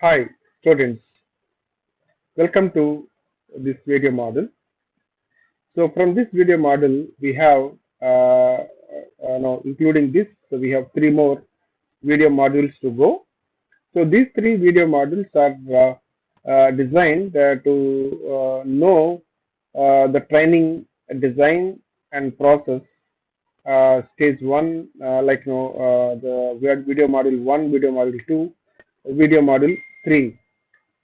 Hi, students. Welcome to this video model. So, from this video model, we have, including this, so we have three more video modules to go. So, these three video modules are designed to know the training design and process. Stage one, the video module one, video module two, video module three.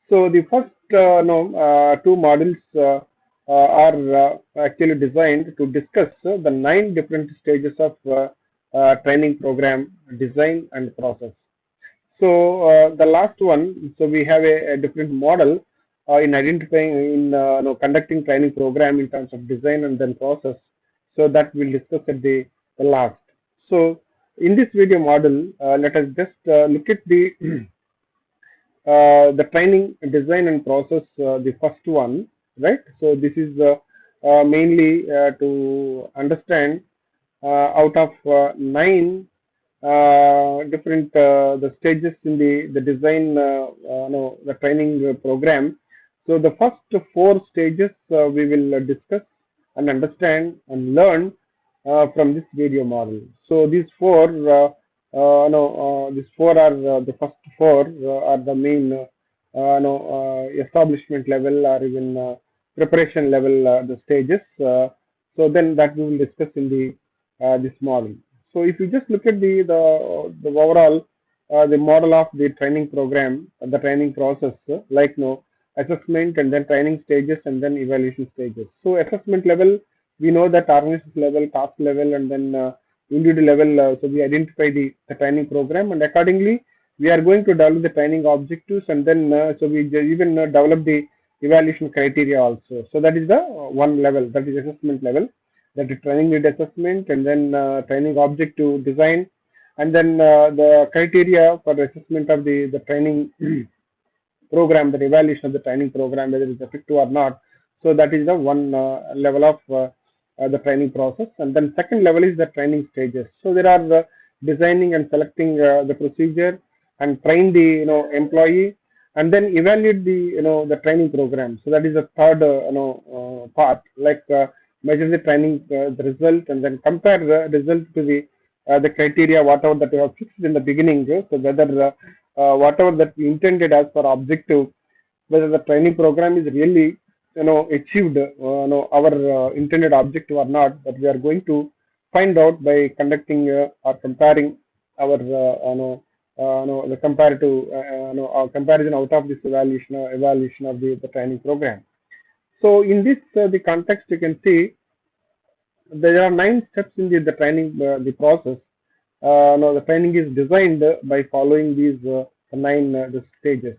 So the first two modules are actually designed to discuss the nine different stages of training program design and process. So the last one, so we have a different model in identifying, in conducting training program in terms of design and then process. So that we'll discuss at the last. So in this video model, let us just look at the training design and process, the first one, right? So this is mainly to understand out of nine different the stages in the design, the training program. So the first four stages we will discuss and understand and learn from this video model. So these four, these four are the first four are the main, establishment level or even preparation level the stages. So then that we will discuss in the this model. So if you just look at the overall the model of the training program, the training process, assessment and then training stages and then evaluation stages. So assessment level, we know that organization level, task level, and then individual level. So we identify the training program, and accordingly we are going to develop the training objectives, and then so we even develop the evaluation criteria also. So that is the one level, that is assessment level, that is training need assessment, and then training objective design, and then the criteria for the assessment of the training program, the evaluation of the training program, whether it's effective or not. So that is the one level of the training process. And then second level is the training stages. So there are the designing and selecting the procedure and train the employee, and then evaluate the training program. So that is the third part, measure the training the result, and then compare the result to the criteria whatever that you have fixed in the beginning. So whether whatever that we intended as per objective, whether the training program is really achieved our intended objective or not, that we are going to find out by conducting or comparing our the comparative comparison out of this evaluation of the training program. So in this the context, you can see there are nine steps in the training the process. The training is designed by following these nine the stages,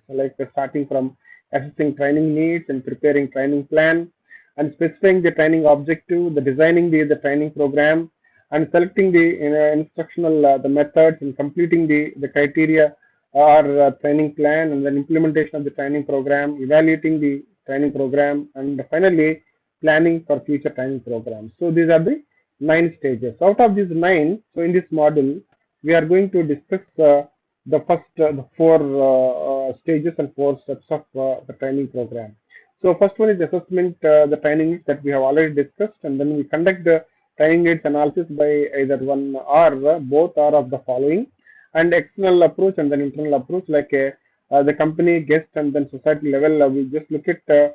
starting from assessing training needs and preparing training plan, and specifying the training objective, the designing the training program, and selecting the instructional the methods, and completing the criteria or training plan, and then implementation of the training program, evaluating the training program, and finally planning for future training programs. So these are the nine stages. Out of these nine, so in this model, we are going to discuss the first the four stages and four steps of the training program. So first one is assessment, the training that we have already discussed, and then we conduct the training needs analysis by either one or both or of the following, and external approach and then internal approach, the company, guest, and then society level. We just look at the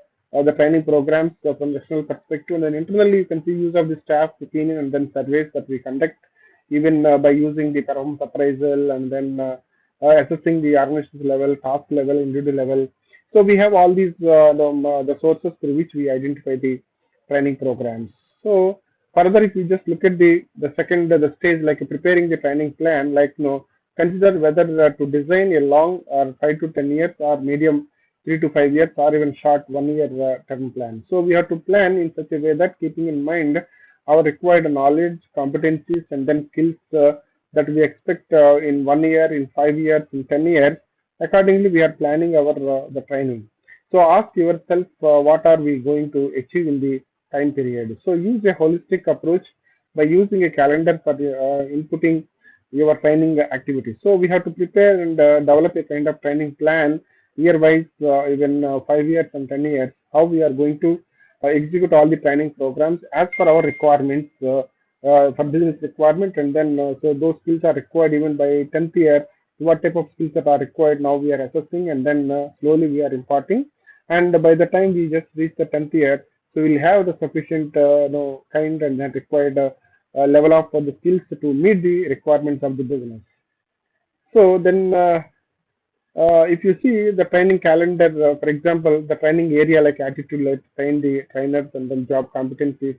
training programs from the external perspective, and then internally you can see use of the staff opinion and then surveys that we conduct, even by using the performance appraisal, and then assessing the organization level, task level, individual level. So we have all these the sources through which we identify the training programs. So further, if you just look at the second the stage, like preparing the training plan, consider whether to design a long or 5 to 10 years, or medium 3 to 5 years, or even short 1 year term plan. So we have to plan in such a way that keeping in mind our required knowledge, competencies, and then skills that we expect in 1 year, in 5 years, in 10 years. Accordingly, we are planning our the training. So ask yourself, what are we going to achieve in the time period? So use a holistic approach by using a calendar for inputting your training activities. So we have to prepare and develop a kind of training plan year wise, even 5 years and 10 years, how we are going to execute all the training programs as per our requirements, for business requirement, and then so those skills are required even by 10th year. What type of skills that are required now we are assessing, and then slowly we are imparting, and by the time we just reach the 10th year, so we'll have the sufficient kind and that required level of the skills to meet the requirements of the business. So then, if you see the training calendar, for example, the training area like attitude, like train the trainers, and then job competencies,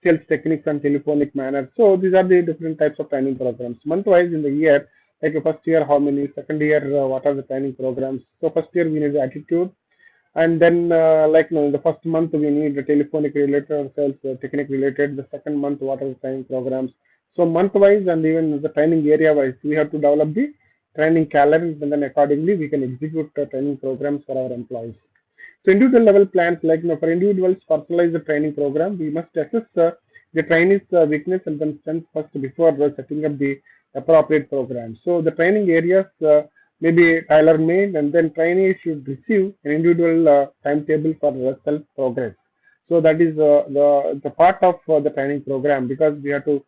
sales techniques, and telephonic manners. So these are the different types of training programs. Month-wise in the year, like first year, how many? Second year, what are the training programs? So first year we need the attitude, and then like in the first month we need the telephonic related or sales technique related. The second month, what are the training programs? So month wise and even the training area wise, we have to develop the training calendar, and then accordingly we can execute the training programs for our employees. So individual level plans, like for individuals, personalize the training program. We must assess the trainee's weakness and then strength first before setting up the appropriate program. So the training areas may be tailor made, and then trainees should receive an individual timetable for self progress. So that is the part of the training program, because we have to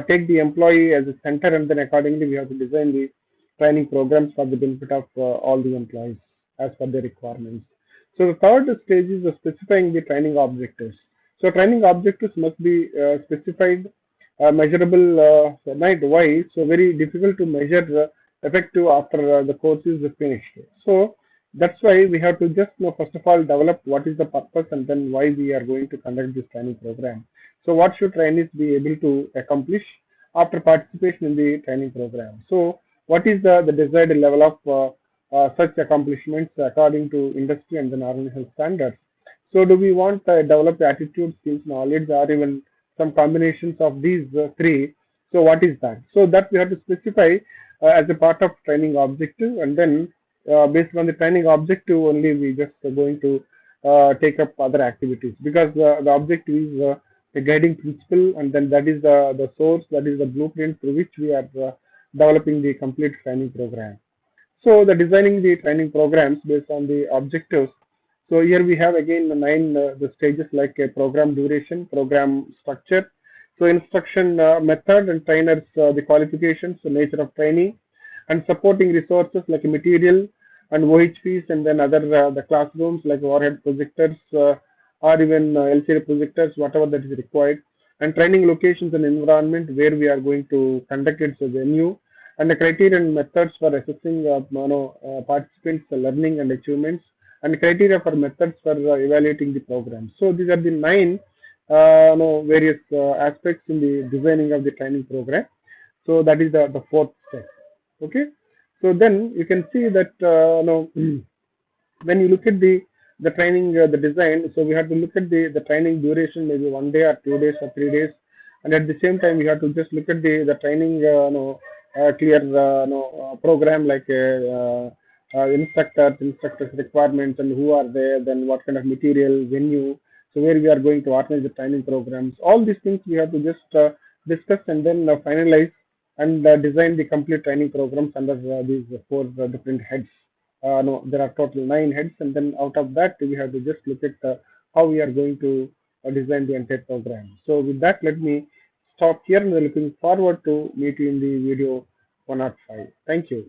take the employee as a center, and then accordingly we have to design the training programs for the benefit of all the employees as per their requirements. So the third stage is specifying the training objectives. So training objectives must be specified, measurable, right? Why? So very difficult to measure effective after the course is finished. So that's why we have to just first of all develop what is the purpose, and then why we are going to conduct this training program. So what should trainees be able to accomplish after participation in the training program? So what is the desired level of such accomplishments according to industry and then organizational standards? So do we want develop attitude, skills, knowledge, or even some combinations of these three? So what is that? So that we have to specify as a part of training objective, and then based on the training objective only we just going to take up other activities, because the objective is the guiding principle, and then that is the source, that is the blueprint through which we are developing the complete training program. So the designing the training programs based on the objectives. So here we have again the nine the stages, like a program duration, program structure, so instruction method and trainers, the qualifications, the nature of training, and supporting resources like material and OHPs, and then other the classrooms like overhead projectors or even LCD projectors, whatever that is required, and training locations and environment where we are going to conduct its venue, and the criteria and methods for assessing participants' learning and achievements, and criteria for methods for evaluating the program. So these are the nine various aspects in the designing of the training program. So that is the fourth step. Okay. So then you can see that when you look at the training, the design, so we have to look at the training duration, maybe 1 day or 2 days or 3 days, and at the same time we have to just look at the training clear program, like instructors requirements, and who are there, then what kind of material, venue, so where we are going to organize the training programs. All these things we have to just discuss, and then finalize and design the complete training programs under these four different heads. No, there are total 9 heads, and then out of that we have to just look at how we are going to design the entire program. So with that, let me stop here, and we're looking forward to meet you in the video 105. Thank you.